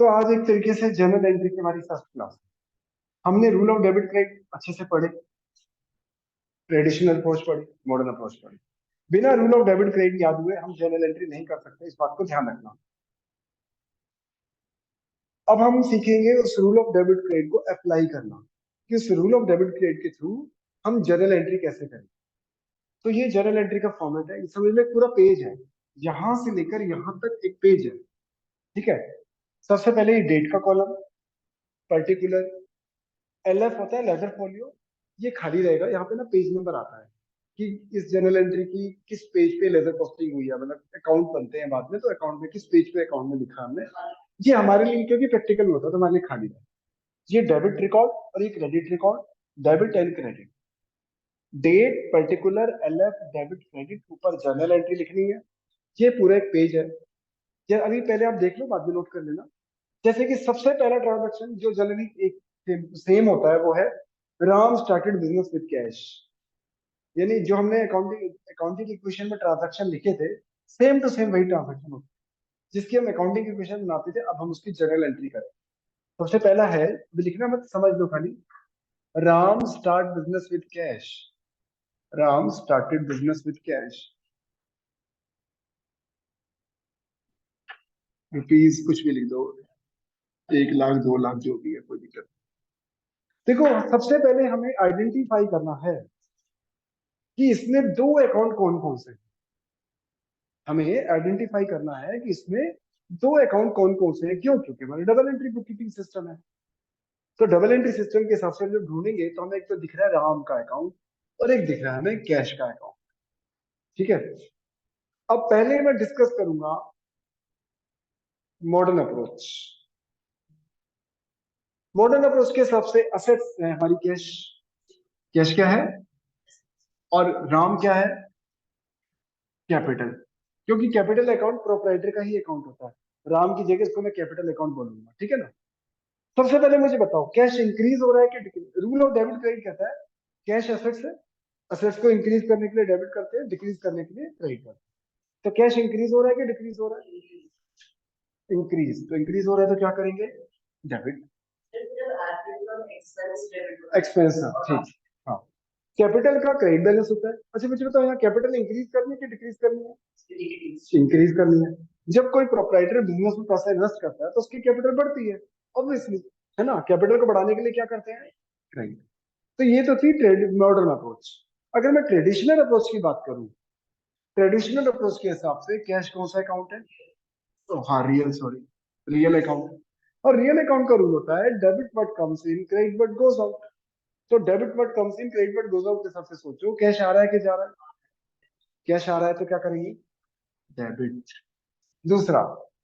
तो आज एक तरीके से जर्नल एंट्री की हमारी फर्स्ट क्लास। हमने रूल ऑफ डेबिट क्रेडिट अच्छे से पढ़े, ट्रेडिशनल अप्रोच पढ़ी, मॉडर्न अप्रोच पढ़ी। बिना रूल ऑफ डेबिट क्रेडिट याद हुए हम जर्नल एंट्री नहीं कर सकते, इस बात को ध्यान रखना। अब हम सीखेंगे उस रूल ऑफ डेबिट क्रेडिट को अप्लाई करना, कि उस रूल ऑफ डेबिट क्रेडिट के थ्रू हम जर्नल एंट्री कैसे करें। तो ये जर्नल एंट्री का फॉर्मेट है, समझ लो एक पूरा पेज है, यहां से लेकर यहां तक एक पेज है। ठीक है, सबसे पहले ये डेट का कॉलम, पर्टिकुलर, एलएफ होता है लेजर फोलियो, ये खाली रहेगा। यहाँ पे ना पेज नंबर आता है कि इस जर्नल एंट्री की किस पेज पे लेजर कॉस्टिंग हुई है, मतलब अकाउंट बनते हैं बाद में, तो अकाउंट में किस पेज पे अकाउंट में लिखा हमने। ये हमारे लिए क्योंकि प्रैक्टिकल में होता है तो हमारे लिए खाली है। ये डेबिट रिकॉर्ड और ये credit record, debit and credit, date, particular, LF, debit, credit, ऊपर जर्नल एंट्री लिखनी है। ये पूरा एक पेज है। ये अभी पहले आप देख लो, बाद में नोट कर लेना। जैसे कि सबसे पहला ट्रांजैक्शन जो जनरली एक सेम होता है वो है Ram started business with cash. यानी जो हमने अकाउंटिंग अकाउंटिंग इक्वेशन में ट्रांजैक्शन लिखे थे, सेम टू सेम वही ट्रांजैक्शन होता है जिसकी हम अकाउंटिंग इक्वेशन बनाते थे, अब हम उसकी जर्नल एंट्री करें। सबसे पहला है, अभी लिखना मत, समझ लो खाली, Ram start business with cash. Ram started business with cash, rupees कुछ भी लिख दो, 1 लाख 2 लाख जो भी है, कोई दिक्कत नहीं। देखो, सबसे पहले हमें आइडेंटिफाई करना है कि इसमें दो अकाउंट कौन कौन से हैं। हमें आइडेंटिफाई करना है कि इसमें दो अकाउंट कौन कौन से हैं। क्यों? क्योंकि हमारे double entry book keeping system है। तो डबल एंट्री सिस्टम के हिसाब से जब ढूंढेंगे तो हमें एक तो दिख रहा है राम का अकाउंट और एक दिख रहा है हमें कैश का अकाउंट। ठीक है, अब पहले मैं डिस्कस करूंगा मॉडर्न अप्रोच। मॉडर्न अप्रोच के हिसाब से असेट्स है हमारी कैश। कैश क्या है और राम क्या है? कैपिटल। क्योंकि कैपिटल अकाउंट प्रोप्राइटर का ही अकाउंट होता है, राम की जगह इसको मैं कैपिटल अकाउंट बोलूंगा। ठीक है ना। सबसे पहले मुझे बताओ, कैश इंक्रीज हो रहा है कि decrease? Rule of debit credit कहता है कैश एसेट्स है, एसेट्स को इंक्रीज करने के लिए डेबिट करते हैं, डिक्रीज करने के लिए क्रेडिट करते हैं। तो कैश इंक्रीज हो रहा है कि डिक्रीज हो रहा है? इंक्रीज। तो इंक्रीज हो रहा है तो क्या करेंगे? डेबिट। एक्सपेंस, ठीक। हाँ, कैपिटल का क्रेडिट बैलेंस होता है। अच्छा मुझे बताओ, यहाँ कैपिटल इंक्रीज करनी है कि डिक्रीज करनी है? इंक्रीज करनी है। जब कोई प्रोप्राइटर बिजनेस में पैसा इन्वेस्ट करता है तो उसकी कैपिटल बढ़ती है, ऑब्वियसली, है ना। कैपिटल को बढ़ाने के लिए क्या करते हैं? क्रेडिट। तो ये तो थी मॉडर्न अप्रोच। अगर मैं ट्रेडिशनल अप्रोच की बात करूं, ट्रेडिशनल अप्रोच के हिसाब से कैश कौन सा अकाउंट है? तो हाँ, रियल, सॉरी, रियल अकाउंट। और रियल अकाउंट का रूल होता है debit what comes in, credit what goes out. तो debit what comes in, credit what goes out के हिसाब से सोचो, कैश आ रहा है कि जा रहा है? कैश आ रहा है तो क्या करेंगे? डेबिट। दूसरा,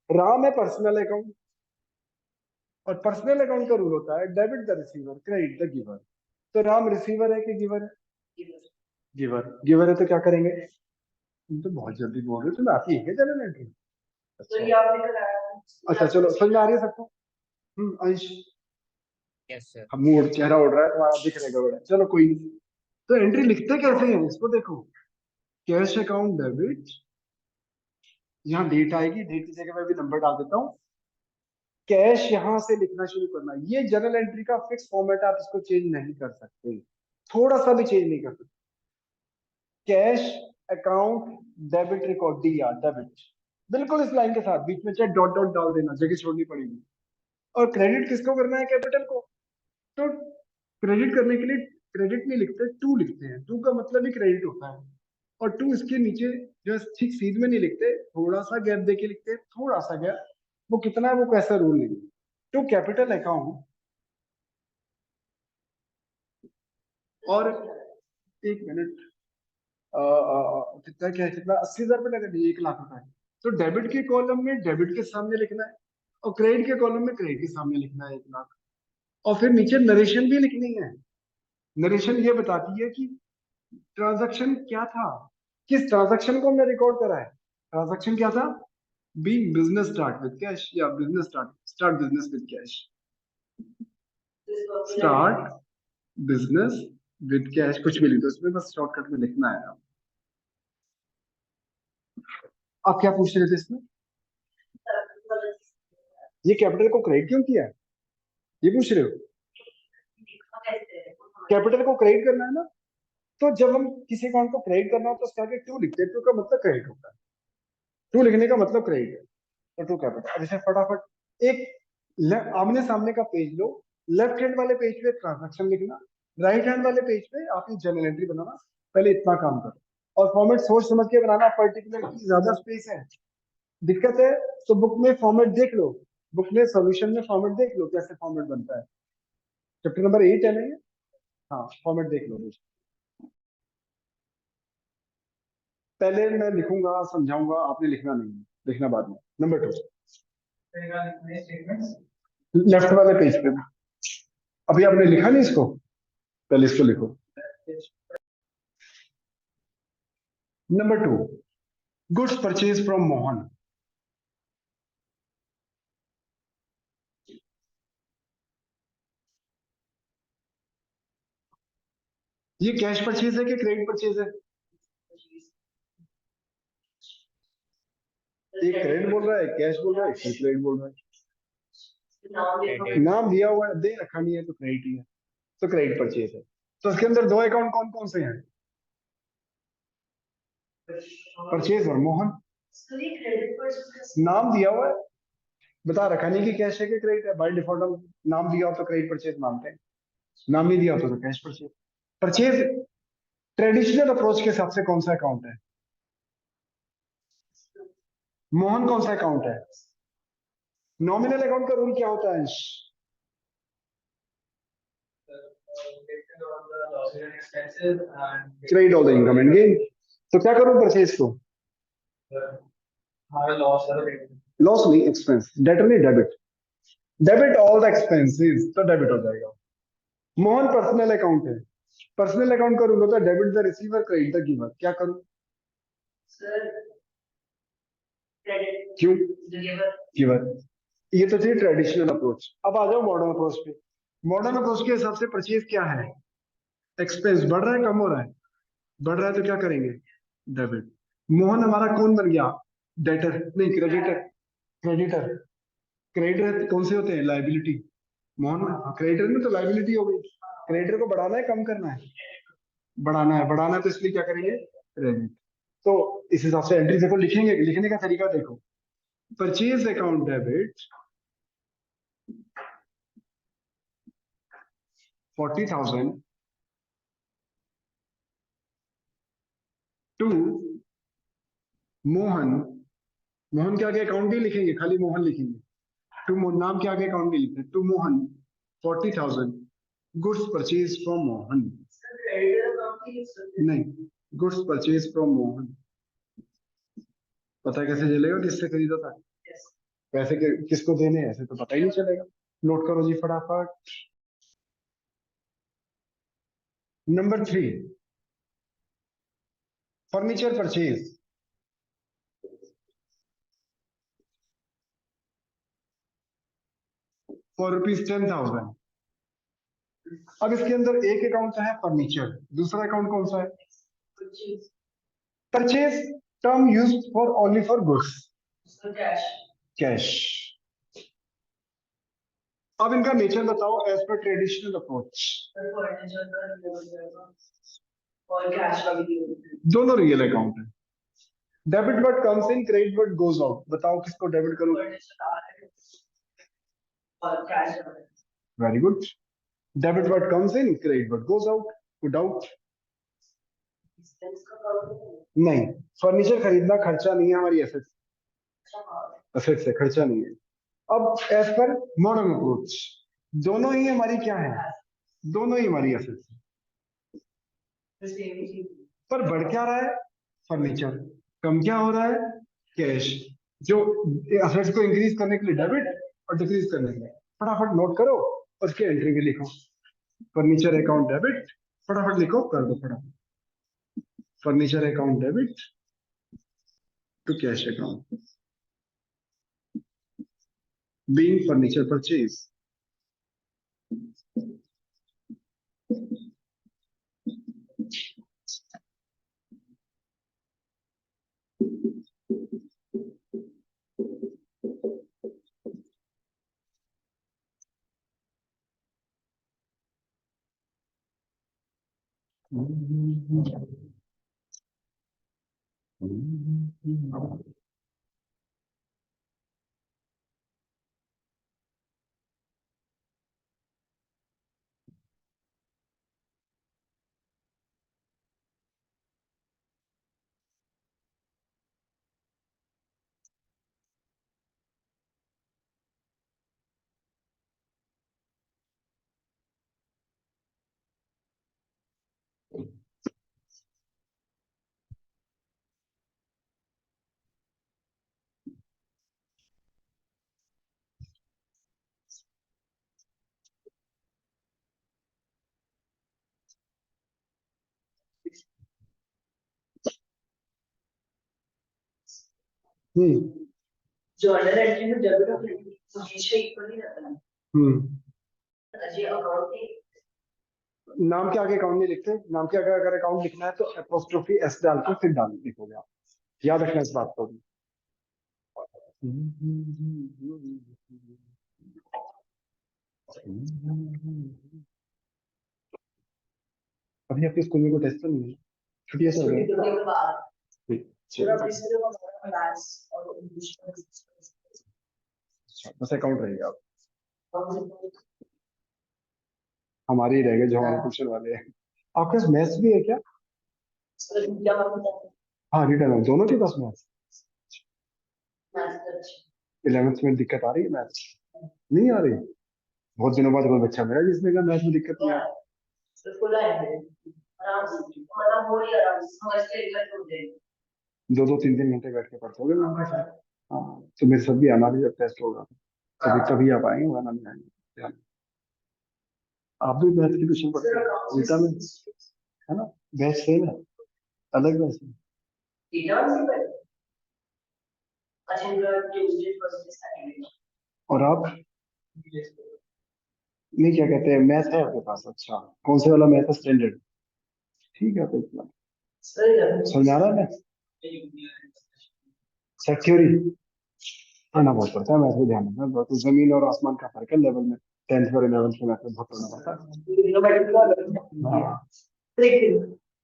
राम है पर्सनल अकाउंट, और पर्सनल अकाउंट का रूल होता है debit the receiver, credit the giver. तो राम रिसीवर है कि गिवर है? गिवर। गिवर है तो क्या करेंगे? तुम तो बहुत जल्दी बोल रहे हो, तुम्हें आती है क्या जनरल एंट्री? अच्छा, अच्छा चलो, समझ में आ रही है सबको? अंश, यस सर। हम मुंह चेहरा उड़ रहा है तुम्हारा, दिख रहेगा बड़ा, चलो कोई नहीं। तो एंट्री लिखते कैसे हैं इसको देखो, कैश अकाउंट डेबिट, यहाँ डेट आएगी, डेट की जगह मैं भी नंबर डाल देता हूँ। कैश यहां से लिखना शुरू करना। ये जनरल एंट्री का फिक्स फॉर्मेट, आप इसको चेंज नहीं कर सकते, थोड़ा सा भी चेंज नहीं कर सकते। Cash account debit record, D R, debit, बिल्कुल इस लाइन के साथ, बीच में चाहे डॉट डॉट डाल देना, जगह छोड़नी पड़ेगी। और क्रेडिट किसको करना है? कैपिटल को। तो क्रेडिट करने के लिए क्रेडिट नहीं लिखते, टू लिखते हैं। टू का मतलब ही क्रेडिट होता है। और टू इसके नीचे जो ठीक सीध में नहीं लिखते, थोड़ा सा गैप देके लिखते हैं, थोड़ा सा गैप। वो कितना है वो कैसा रूल नहीं है। टू कैपिटल अकाउंट, और एक मिनट, कितना क्या है, कितना 80,000 रुपये लगा दिए, 1 लाख रुपए। तो डेबिट के कॉलम में डेबिट के सामने लिखना है, और क्रेडिट के कॉलम में क्रेडिट के सामने लिखना है 1 लाख। और फिर नीचे नरेशन भी लिखनी है। नरेशन ये बताती है कि ट्रांजैक्शन क्या था, किस ट्रांजैक्शन को हमने रिकॉर्ड करा है। ट्रांजैक्शन क्या था? Being business start with cash, या business start business with cash, start business with cash, कुछ भी लिख दो इसमें, बस शॉर्टकट में लिखना है। आप क्या पूछ रहे थे इसमें? ये कैपिटल को क्रेडिट क्यों किया है, ये पूछ रहे हो? कैपिटल को क्रेडिट करना है ना, तो जब हम किसी अकाउंट को क्रेडिट करना हो तो उसके आगे टू लिखते हैं, टू का मतलब क्रेडिट होता है, टू लिखने का मतलब क्रेडिट है, तो टू कैपिटल। अब इसे फटाफट एक आमने सामने का पेज लो, लेफ्ट हैंड वाले पेज पे ट्रांजैक्शन लिखना, राइट हैंड वाले पेज पे आप ये जर्नल एंट्री बनाना, पहले इतना काम करो। और फॉर्मेट सोच समझ के बनाना, पर्टिकुलर की ज्यादा स्पेस है, दिक्कत है तो बुक में फॉर्मेट देख लो, बुक में सॉल्यूशन में फॉर्मेट देख लो कैसे फॉर्मेट बनता है, चैप्टर नंबर 8 है ना ये? हाँ फॉर्मेट देख लो। पहले मैं लिखूंगा समझाऊंगा, आपने लिखना नहीं है, लिखना बाद में। नंबर 2 लेफ्ट वाले पेज पे, अभी आपने लिखा नहीं इसको, पहले इसको लिखो। Number 2, goods purchase from Mohan. ये कैश परचेज है कि क्रेडिट परचेज है? एक क्रेडिट बोल रहा है, कैश बोल रहा है, क्रेडिट बोल रहा है। क्रेडिट। नाम दिया हुआ है, दे रखा नहीं है तो क्रेडिट ही है, तो क्रेडिट परचेज है। तो इसके अंदर दो अकाउंट कौन कौन से हैं? परचेज और मोहन। नाम दिया हुआ है, बता रखा नहीं कि कैश है कि क्रेडिट है, बाय डिफॉल्ट हम नाम दिया हो तो क्रेडिट परचेज मानते हैं, नाम नहीं दिया हो तो cash purchase. Purchase traditional approach के हिसाब से कौन सा अकाउंट है? मोहन कौन सा अकाउंट है? नॉमिनल अकाउंट का रूल क्या होता है अंश? Credit all the income and gain. तो क्या करूं परचेज को? लॉस नहीं, एक्सपेंस, डेटर नहीं debit, debit all the expenses, तो डेबिट हो जाएगा। मोहन पर्सनल अकाउंट है, पर्सनल अकाउंट का रूल होता है debit the receiver credit the giver, क्या करूं? क्यों? गिवर। ये तो थी ट्रेडिशनल अप्रोच। अब आ जाओ मॉडर्न अप्रोच पे। मॉडर्न अप्रोच के हिसाब से परचेज क्या है? एक्सपेंस बढ़ रहा है कम हो रहा है? बढ़ रहा है तो क्या करेंगे? डेबिट। मोहन हमारा कौन बन गया? डेटर नहीं, क्रेडिटर। क्रेडिटर, क्रेडिटर कौन से होते हैं? लाइबिलिटी। मोहन क्रेडिटर में तो लाइबिलिटी हो गई। क्रेडिटर को बढ़ाना है कम करना है? बढ़ाना है, बढ़ाना है तो इसलिए क्या करेंगे? क्रेडिट। तो इस हिसाब से एंट्री देखो, लिखेंगे, लिखने का तरीका देखो। Purchase account debit 40,000 to Mohan. Mohan के आगे अकाउंट नहीं लिखेंगे, खाली मोहन लिखेंगे। टू नाम के आगे अकाउंट नहीं लिखते, to Mohan 40,000 goods purchase from Mohan. नहीं, गुड्स परचेज फ्रॉम मोहन। पता कैसे चलेगा किससे खरीदा था? पैसे किसको देने हैं ऐसे तो पता ही नहीं चलेगा। नोट करो जी फटाफट। Number 3, furniture purchase for ₹10,000। अब इसके अंदर एक अकाउंट है फर्नीचर, दूसरा अकाउंट कौन सा है? Purchase term use for only for goods, cash. अब इनका नेचर बताओ एज पर ट्रेडिशनल अप्रोच। दोनों रियल अकाउंट है। Debit word comes in, credit word goes out, बताओ किसको डेबिट करूं? Very good. Debit word comes in, credit word goes out, good out. नहीं, furniture खरीदना खर्चा नहीं है हमारी एसेट, एसेट से खर्चा नहीं है। अब एज पर मॉडर्न अप्रोच, दोनों ही हमारी क्या है? दोनों ही हमारी एसेट है, पर बढ़ क्या रहा है? फर्नीचर। कम क्या हो रहा है? कैश। जो एसेट्स को इंक्रीज करने के लिए डेबिट और डिक्रीज करने के लिए, फटाफट नोट करो, उसके एंट्री भी लिखो। फर्नीचर अकाउंट डेबिट, फटाफट लिखो, कर दो फटाफट। Furniture account debit to cash account, being furniture purchase. Journal entry में डेबिट और क्रेडिट हमेशा इक्वल ही रहता है। अजय अकाउंट नाम के आगे अकाउंट नहीं लिखते, नाम के आगे अगर अकाउंट लिखना है तो एपोस्ट्रोफी एस डाल के फिर डाल लिखोगे आप, याद रखना इस बात को भी। अभी आपके स्कूल में कोई टेस्ट तो नहीं है, छुट्टियां चल रही के बाद हैं? पूरा पिछले मैथ्स और इंग्लिश में बस अकाउंट रहेगा हमारे ही रहेगा जो हमारे ट्यूशन वाले हैं। आपके पास मैथ्स भी है क्या? हाँ रिटर्न है दोनों के पास मैथ्स। 11th में दिक्कत आ रही है मैथ्स? नहीं आ रही? बहुत दिनों बाद कोई बच्चा मेरा जिसने कहा मैथ्स में दिक्कत नहीं आ रही। 2-2 3-3 घंटे बैठ के पढ़ते होगे मैम के साथ। हाँ तो मेरे साथ भी आना भी जब टेस्ट होगा तभी तभी आप आएंगे वरना नहीं आएंगे। आप भी मैथ्स की ट्यूशन पढ़ते हो रीटा में है ना? बैच सेम है अलग बैच है? और आप नहीं क्या कहते हैं मैथ है आपके पास? अच्छा कौन से वाला मैथ है? स्टैंडर्ड? ठीक है तो इतना समझ आ रहा है। सेट थ्योरी पढ़ना बहुत पड़ता है मैथ में, ध्यान रखना तो जमीन और आसमान का फर्क है लेवल में। 10th और 11th में मैथ में बहुत पढ़ना पड़ता है। हाँ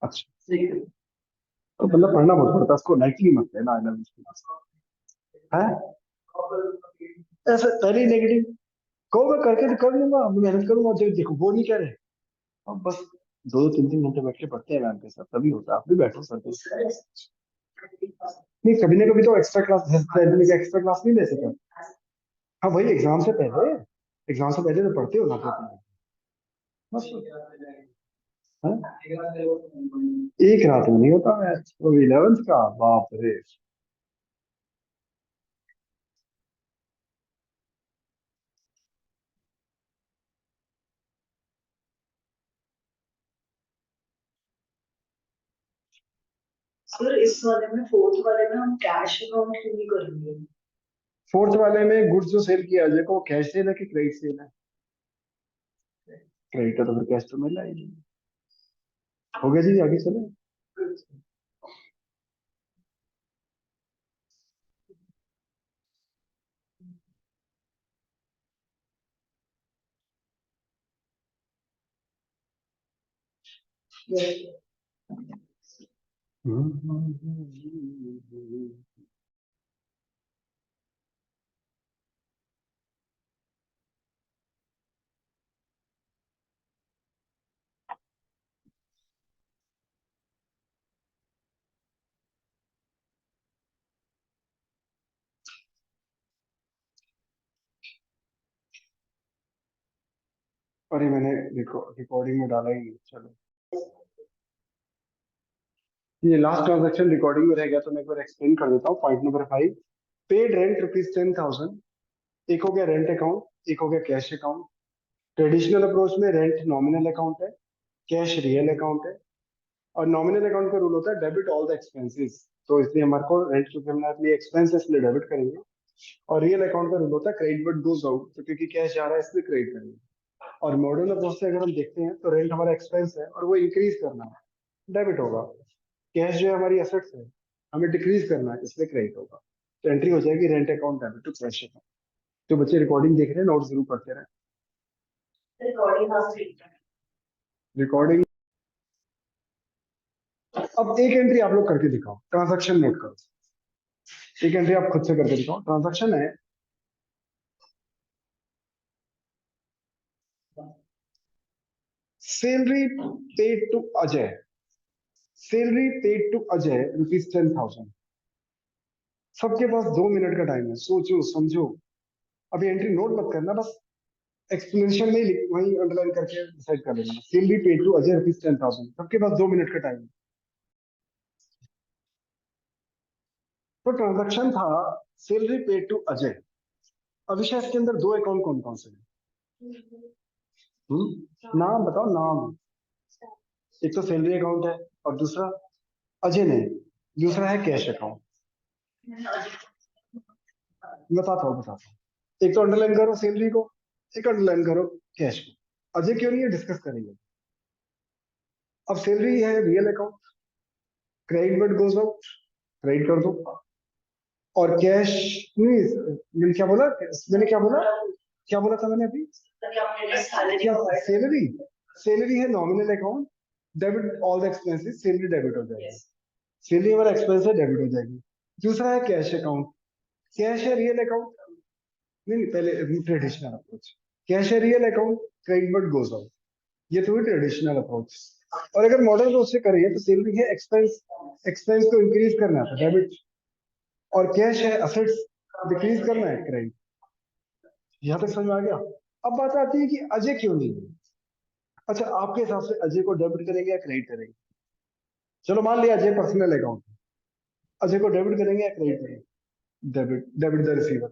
अच्छा तो मतलब पढ़ना बहुत पड़ता है, उसको लाइटली मत लेना 11th है। ऐसा पहले नेगेटिव कहो मैं करके तो कर लूंगा, मैं मेहनत करूंगा, जब देखो वो नहीं कह रहे। अब बस 2-3 घंटे बैठ के पढ़ते हैं मैम के साथ तभी होता है। आप भी बैठो सर नहीं कभी ना कभी तो एक्स्ट्रा क्लास एक्स्ट्रा क्लास नहीं ले सकते। हाँ वही एग्जाम से पहले, एग्जाम से पहले तो पढ़ते हो ना तो बस। हाँ? एक रात में नहीं होता मैथ, वो 11th का बाप रे। सर इस वाले में फोर्थ वाले में हम कैश अकाउंट क्यों नहीं करेंगे? फोर्थ वाले में गुड्स जो सेल किया जाए वो कैश सेल है कि क्रेडिट सेल है? क्रेडिट है तो फिर कैश तो मिल आएगी। हो गया जी आगे चले। अरे मैंने रिकॉर्डिंग में डाला ही नहीं, चलो ये लास्ट ट्रांजैक्शन रिकॉर्डिंग में रह गया तो मैं एक बार एक्सप्लेन कर देता हूँ। Point number 5, paid rent ₹10,000। एक हो गया रेंट अकाउंट, एक हो गया कैश अकाउंट। ट्रेडिशनल अप्रोच में रेंट नॉमिनल अकाउंट है, कैश रियल अकाउंट है। और नॉमिनल अकाउंट का रूल होता है डेबिट ऑल द एक्सपेंसेस, तो इसलिए हमारे को रेंट क्योंकि हमने अपनी एक्सपेंसेस इसलिए डेबिट करेंगे। और रियल अकाउंट का रूल होता है क्रेडिट बट गोज आउट, तो क्योंकि कैश जा रहा है इसलिए क्रेडिट करेंगे। और मॉडर्न अप्रोच से अगर हम देखते हैं तो रेंट हमारा एक्सपेंस है और वो इंक्रीज करना है, डेबिट होगा। कैश जो है हमारी एसेट्स है, हमें डिक्रीज करना है इसलिए क्रेडिट होगा। तो एंट्री हो जाएगी rent account debit to cash account. जो बच्चे रिकॉर्डिंग देख रहे हैं नोट जरूर करते रहे। रिकॉर्डिंग अब एक एंट्री आप लोग करके दिखाओ, ट्रांजैक्शन नोट करो, एक एंट्री आप खुद से करके दिखाओ। ट्रांजैक्शन है salary paid to Ajay, salary paid to Ajay ₹10,000। सबके पास 2 मिनट का टाइम है, सोचो समझो। अभी एंट्री नोट मत करना, बस एक्सप्लेनेशन में वही अंडरलाइन करके डिसाइड कर लेना। सैलरी पेड टू अजय ₹10,000, सबके पास 2 मिनट का टाइम है। तो ट्रांजैक्शन था सैलरी पेड टू अजय। अभिषेक इसके अंदर दो अकाउंट कौन कौन से हैं? नाम बताओ, नाम। एक तो सैलरी अकाउंट है और दूसरा अजय नहीं, दूसरा है कैश अकाउंट। बताता हूँ। एक तो अंडरलाइन करो सैलरी को, एक अंडरलाइन करो कैश को। अजय क्यों नहीं है, डिस्कस करेंगे। अब सैलरी है real account, credit but goes out, credit कर दो। और कैश नहीं, मैंने क्या बोला, क्या बोला था मैंने अभी? क्या सैलरी? सैलरी है nominal account, debit all the expenses, salary debit हो जाएगी। सैलरी हमारा एक्सपेंस है, डेबिट हो जाएगी। दूसरा है कैश अकाउंट, कैश है रियल अकाउंट, नहीं पहले ट्रेडिशनल अप्रोच, कैश है real account, credit but goes out, ये तो ट्रेडिशनल अप्रोच। और अगर मॉडर्न अप्रोच से करें तो सैलरी है एक्सपेंस, एक्सपेंस को इंक्रीज करना है डेबिट, और कैश है असेट्स डिक्रीज करना है क्रेडिट। यहां तक समझ में आ गया? अब बात आती है कि अजय क्यों नहीं है। अच्छा, आपके हिसाब से अजय को डेबिट करेंगे या क्रेडिट करेंगे? चलो मान लिया अजय पर्सनल अकाउंट, अजय को डेबिट करेंगे या क्रेडिट करेंगे? Debit, debit the receiver.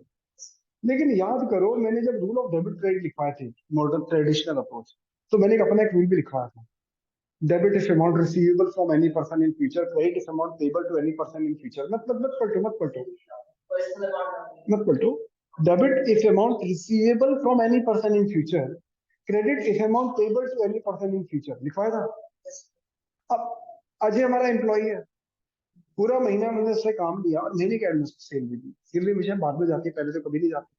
लेकिन याद करो, मैंने जब रूल ऑफ डेबिट क्रेडिट लिखवाए थे मॉडर्न ट्रेडिशनल अप्रोच, तो मैंने अपना एक रूल भी लिखवाया था। Debit if amount receivable from any person in future, credit if amount payable to any person in future. मत पलटो, मत पलटो। Debit if amount receivable from any person in future, credit if amount payable to any person in future, लिखवाया था। अब अजय हमारा employee है, पूरा महीना मैंने उससे काम लिया और महीने के एंड में सैलरी दी। सैलरी मुझे बाद में जाती है, पहले तो कभी नहीं जाती।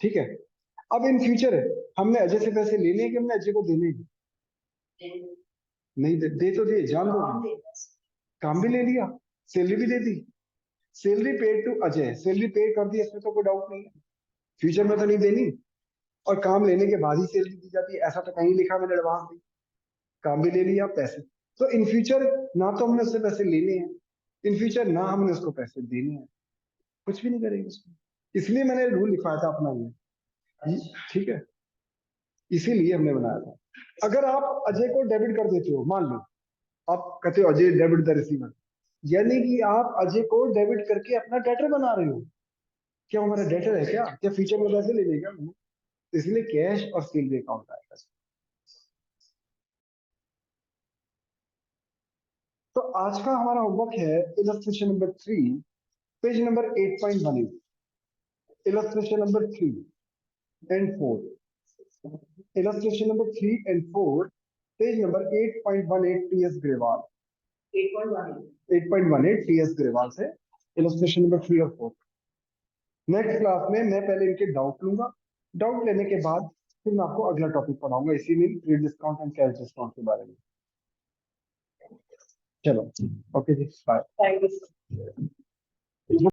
ठीक है, अब इन फ्यूचर हमने अजय से पैसे लेने हैं कि हमने अजय को देने हैं? नहीं दे तो दिए, जान दो, काम भी ले लिया, सैलरी भी दे दी। Salary paid to Ajay, salary paid कर दी, इसमें तो कोई डाउट नहीं है, फ्यूचर में तो नहीं देनी। और काम लेने के बाद ही सैलरी दी जाती है, ऐसा तो कहीं लिखा मैंने एडवांस दी। काम भी ले लिया, पैसे तो इन फ्यूचर ना तो हमने उससे पैसे लेने हैं, इन फ्यूचर ना हमने उसको पैसे देने हैं, कुछ भी नहीं करेंगे उसको। इसलिए मैंने रूल लिखवाया था अपना ये, ठीक है, इसीलिए हमने बनाया था। अगर आप अजय को डेबिट कर देते हो, मान लो आप कहते हो अजय डेबिट द रिसीवर, यानी कि आप अजय को डेबिट करके अपना डेटर बना रहे हो। क्या हमारा डेटर है क्या? क्या फ्यूचर में पैसे ले लेगा? इसलिए कैश और सैलरी अकाउंट आएगा। तो आज का हमारा होमवर्क है illustration number 3, page number 8.18, illustration number 3 and 4, illustration number 3 and 4, page number 8.18 TS Grewal, 8.18 TS Grewal से इलस्ट्रेशन नंबर 3 और 4। नेक्स्ट क्लास में मैं पहले इनके डाउट लूंगा, डाउट लेने के बाद फिर मैं आपको अगला टॉपिक पढ़ाऊंगा, इसी में trade discount and cash discount के बारे में। चलो, ओके जी, बाय।